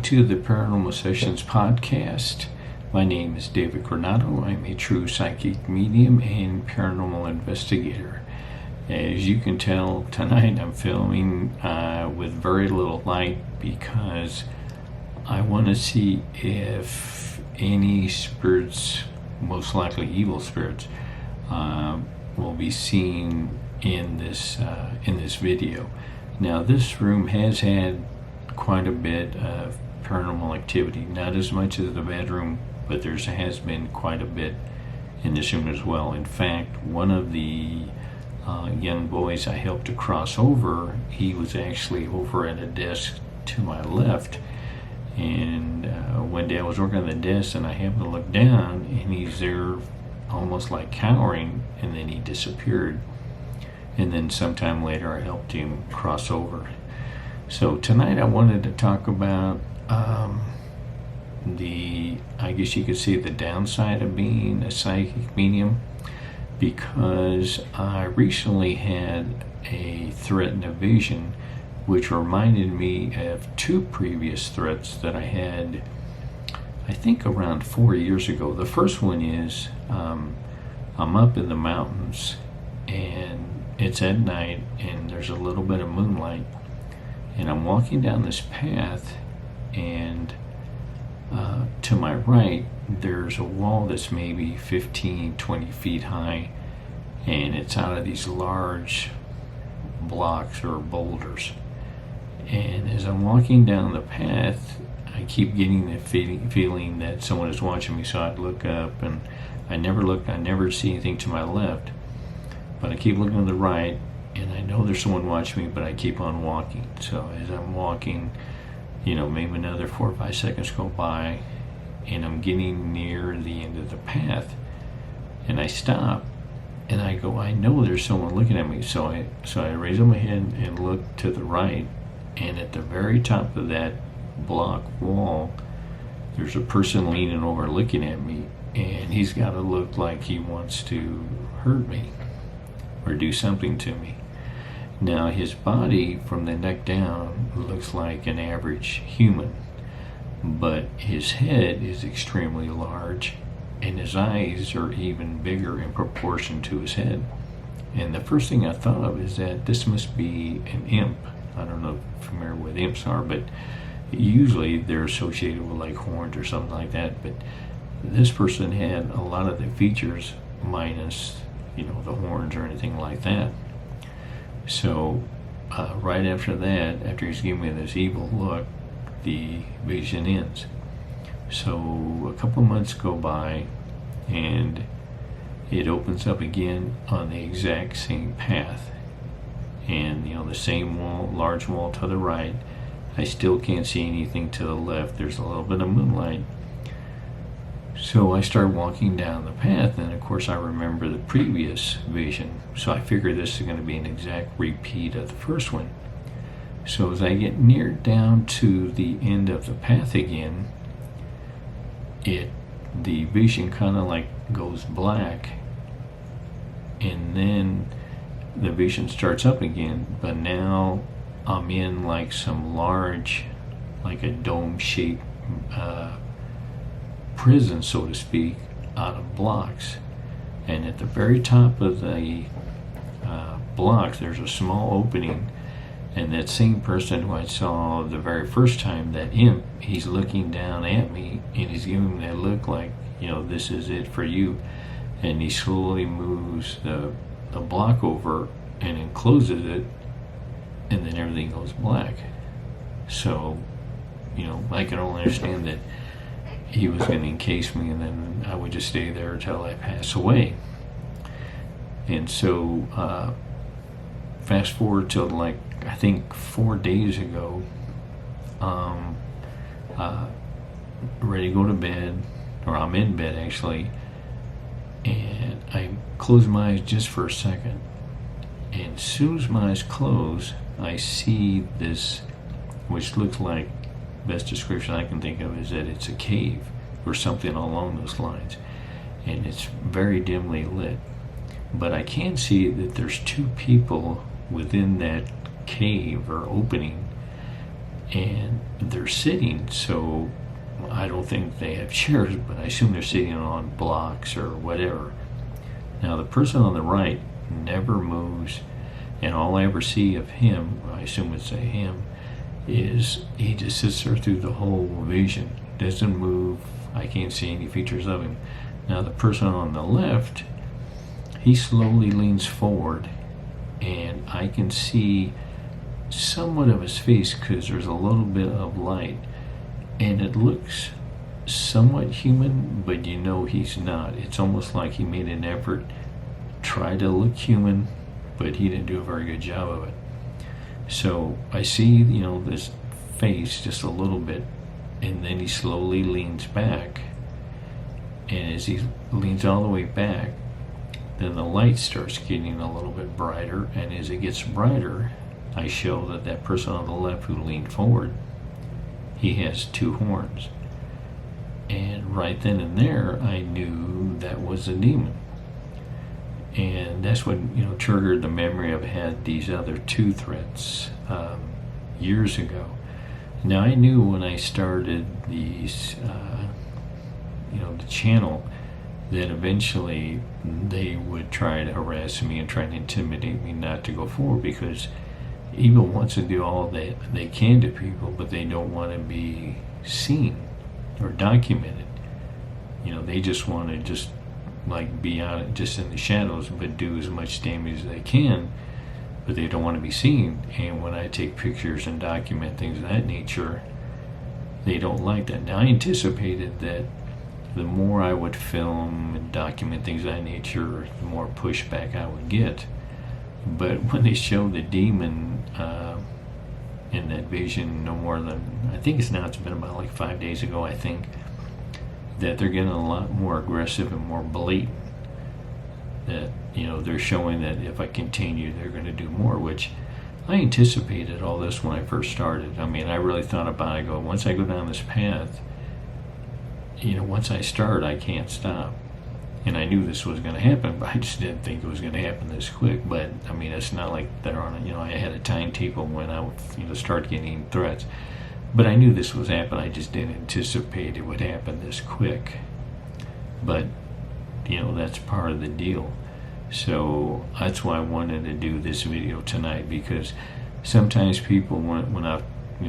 to the Paranormal Sessions podcast. My name is David Granado. I'm a true psychic medium and paranormal investigator. As you can tell, tonight I'm filming with very little light because I want to see if any spirits, most likely evil spirits, will be seen in this video. Now, this room has had quite a bit of paranormal activity, not as much as the bedroom, but there has been quite a bit in this room as well. In fact, one of the young boys I helped to cross over, he was actually over at a desk to my left, and one day I was working on the desk and I happened to look down and he's there almost like cowering, and then he disappeared. And then sometime later I helped him cross over. So tonight I wanted to talk about I guess you could say the downside of being a psychic medium, because I recently had a threat and a vision which reminded me of two previous threats that I had, I think around 4 years ago. The first one is I'm up in the mountains and it's at night and there's a little bit of moonlight, and I'm walking down this path, and to my right there's a wall that's maybe 15-20 feet high, and it's out of these large blocks or boulders. And as I'm walking down the path, I keep getting the feeling that someone is watching me, so I look up, and I never see anything to my left, but I keep looking to the right, and I know there's someone watching me, but I keep on walking. So as I'm walking, maybe another 4 or 5 seconds go by, and I'm getting near the end of the path, and I stop, and I go, I know there's someone looking at me. So I raise up my head and look to the right, and at the very top of that block wall, there's a person leaning over looking at me, and he's got to look like he wants to hurt me or do something to me. Now, his body from the neck down looks like an average human, but his head is extremely large, and his eyes are even bigger in proportion to his head. And the first thing I thought of is that this must be an imp. I don't know if you're familiar with imps are, but usually they're associated with like horns or something like that. But this person had a lot of the features minus, the horns or anything like that. So right after that, after he's giving me this evil look, the vision ends. So a couple months go by, and it opens up again on the exact same path, and the same wall, large wall to the right. I still can't see anything to the left. There's a little bit of moonlight. So I start walking down the path, and of course I remember the previous vision, so I figure this is going to be an exact repeat of the first one. So as I get near down to the end of the path again, the vision kind of like goes black, and then the vision starts up again, but now I'm in like some large, like a dome-shaped prison, so to speak, out of blocks. And at the very top of the blocks there's a small opening, and that same person who I saw the very first time, that imp, he's looking down at me, and he's giving me that look like, this is it for you. And he slowly moves the block over and encloses it, and then everything goes black. So I can only understand that he was going to encase me, and then I would just stay there until I pass away. And so fast forward to like, I think 4 days ago, ready to go to bed, or I'm in bed actually, and I close my eyes just for a second, and as soon as my eyes close, I see this, which looks like, best description I can think of is that it's a cave or something along those lines, and it's very dimly lit, but I can see that there's two people within that cave or opening, and they're sitting, so I don't think they have chairs, but I assume they're sitting on blocks or whatever. Now the person on the right never moves, and all I ever see of him, I assume it's a him, is he just sits there through the whole vision, doesn't move. I can't see any features of him. Now the person on the left, he slowly leans forward, and I can see somewhat of his face because there's a little bit of light, and it looks somewhat human, but you know he's not. It's almost like he made an effort, tried to look human, but he didn't do a very good job of it. So I see, this face just a little bit, and then he slowly leans back, and as he leans all the way back, then the light starts getting a little bit brighter, and as it gets brighter, I show that person on the left who leaned forward, he has two horns. And right then and there, I knew that was a demon. And that's what, triggered the memory of had these other two threats years ago. Now, I knew when I started these, the channel, that eventually they would try to harass me and try to intimidate me not to go forward, because evil wants to do all that they can to people, but they don't want to be seen or documented. They just want to be out just in the shadows, but do as much damage as they can, but they don't want to be seen. And when I take pictures and document things of that nature, they don't like that. Now, I anticipated that the more I would film and document things of that nature, the more pushback I would get. But when they show the demon in that vision, no more than, I think it's been about like 5 days ago, I think, that they're getting a lot more aggressive and more blatant. That, they're showing that if I continue, they're going to do more, which I anticipated all this when I first started. I mean, I really thought about it. Once I go down this path, once I start, I can't stop. And I knew this was going to happen, but I just didn't think it was going to happen this quick. But I mean, it's not like they're on it. I had a timetable when I would, start getting threats. But I knew this was happening. I just didn't anticipate it would happen this quick. But that's part of the deal. So that's why I wanted to do this video tonight, because sometimes people, when I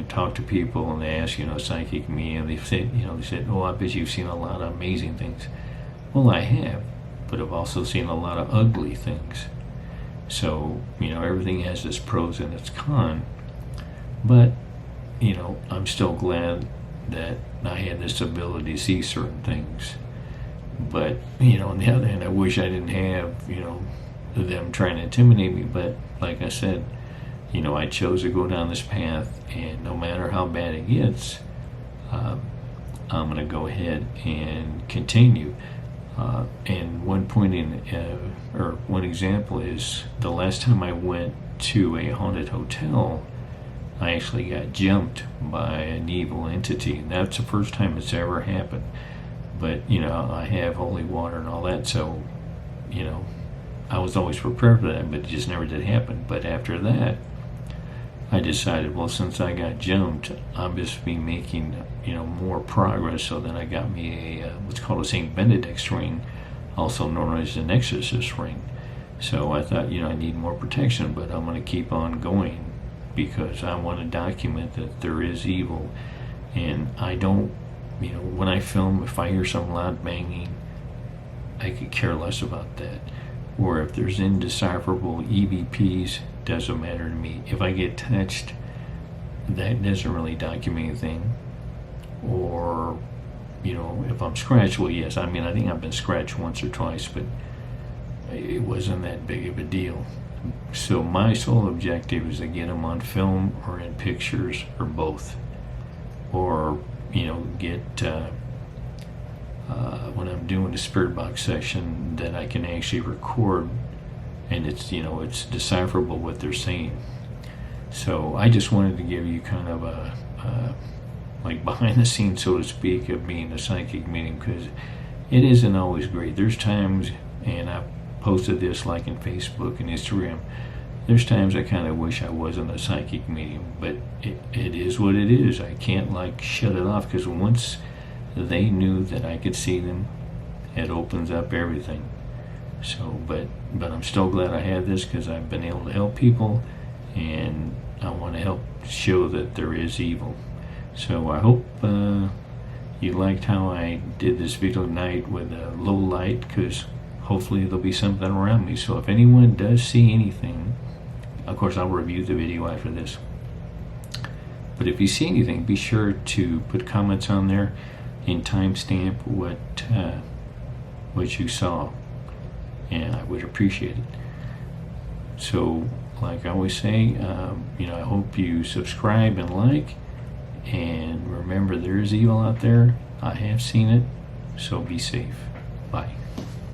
talk to people and they ask, psychic medium, they said, oh, I bet you've seen a lot of amazing things. Well, I have, but I've also seen a lot of ugly things. So, everything has its pros and its cons. But, I'm still glad that I had this ability to see certain things. But, on the other hand, I wish I didn't have, them trying to intimidate me. But, like I said, I chose to go down this path, and no matter how bad it gets, I'm going to go ahead and continue. And one example is the last time I went to a haunted hotel, I actually got jumped by an evil entity. And that's the first time it's ever happened. But, I have holy water and all that, so, I was always prepared for that, but it just never did happen. But after that, I decided, well, since I got jumped, I'll just be making, more progress. So then I got me a what's called a St. Benedict's ring, also known as an exorcist ring. So I thought, I need more protection, but I'm going to keep on going because I want to document that there is evil. And I don't, when I film, if I hear some loud banging, I could care less about that. Or if there's indecipherable EVPs, doesn't matter to me. If I get touched, that doesn't really document anything. Or, if I'm scratched, well, yes. I mean, I think I've been scratched once or twice, but it wasn't that big of a deal. So my sole objective is to get them on film or in pictures or both. Or, get, when I'm doing a spirit box session, that I can actually record, and it's, it's decipherable what they're saying. So I just wanted to give you kind of a like behind the scenes, so to speak, of being a psychic medium, because it isn't always great. There's times, and I've posted this like in Facebook and Instagram, there's times I kind of wish I wasn't a psychic medium, but it is what it is. I can't like shut it off, because once they knew that I could see them, it opens up everything. So, but I'm still glad I have this, because I've been able to help people, and I want to help show that there is evil. So I hope you liked how I did this video tonight with a low light, because hopefully there'll be something around me. So if anyone does see anything, of course I'll review the video after this, but if you see anything, be sure to put comments on there and timestamp what you saw, and I would appreciate it. So like I always say, I hope you subscribe and like, and remember, there is evil out there. I have seen it, so be safe. Bye.